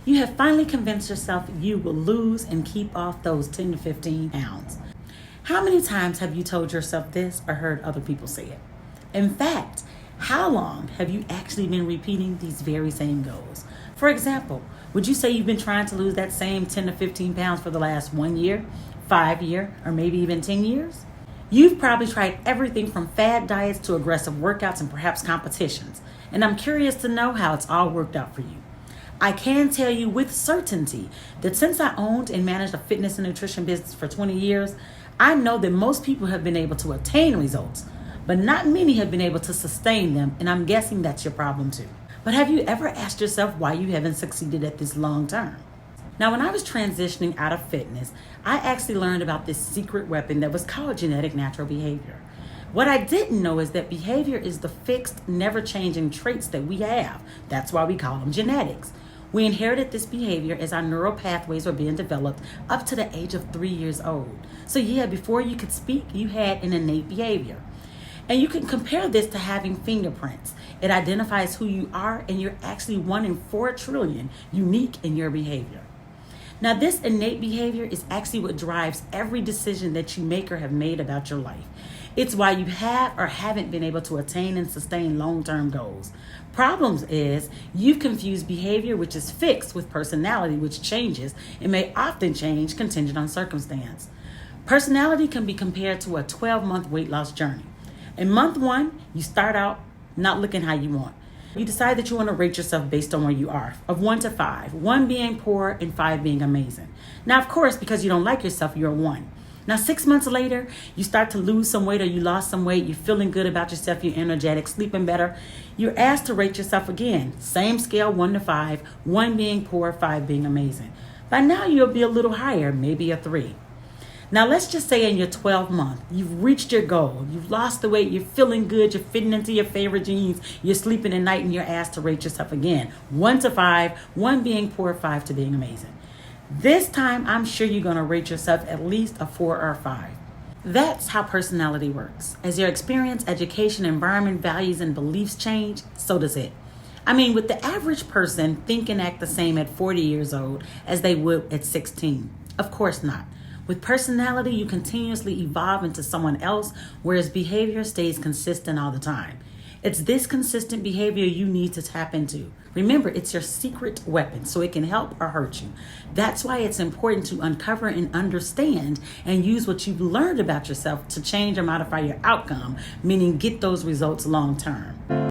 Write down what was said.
You have finally convinced yourself you will lose and keep off those 10 to 15 pounds. How many times have you told yourself this or heard other people say it? In fact, how long have you actually been repeating these very same goals? For example, would you say you've been trying to lose that same 10 to 15 pounds for the last 1 year, 5 years, or maybe even 10 years? You've probably tried everything from fad diets to aggressive workouts and perhaps competitions. And I'm curious to know how it's all worked out for you. I can tell you with certainty that since I owned and managed a fitness and nutrition business for 20 years, I know that most people have been able to attain results, but not many have been able to sustain them, and I'm guessing that's your problem too. But have you ever asked yourself why you haven't succeeded at this long term? Now, when I was transitioning out of fitness, I actually learned about this secret weapon that was called genetic natural behavior. What I didn't know is that behavior is the fixed, never-changing traits that we have. That's why we call them genetics. We inherited this behavior as our neural pathways were being developed up to the age of 3 years old. So yeah, before you could speak, you had an innate behavior. And you can compare this to having fingerprints. It identifies who you are, and you're actually 1 in 4 trillion unique in your behavior. Now, this innate behavior is actually what drives every decision that you make or have made about your life. It's why you have or haven't been able to attain and sustain long-term goals. Problems is you've confused behavior, which is fixed, with personality, which changes and may often change contingent on circumstance. Personality can be compared to a 12-month weight loss journey. In month 1, you start out not looking how you want. You decide that you want to rate yourself based on where you are, of 1 to 5, 1 being poor and 5 being amazing. Now, of course, because you don't like yourself, you're a 1. Now, 6 months later, you start to lose some weight or you lost some weight, you're feeling good about yourself, you're energetic, sleeping better. You're asked to rate yourself again. Same scale, 1 to 5, 1 being poor, 5 being amazing. By now, you'll be a little higher, maybe a 3. Now, let's just say in your 12th month, you've reached your goal. You've lost the weight. You're feeling good. You're fitting into your favorite jeans. You're sleeping at night and you're asked to rate yourself again. 1 to 5, 1 being poor, 5 to being amazing. This time, I'm sure you're going to rate yourself at least a 4 or a 5. That's how personality works. As your experience, education, environment, values, and beliefs change, so does it. I mean, would the average person think and act the same at 40 years old as they would at 16? Of course not. With personality, you continuously evolve into someone else, whereas behavior stays consistent all the time. It's this consistent behavior you need to tap into. Remember, it's your secret weapon, so it can help or hurt you. That's why it's important to uncover and understand and use what you've learned about yourself to change or modify your outcome, meaning get those results long term.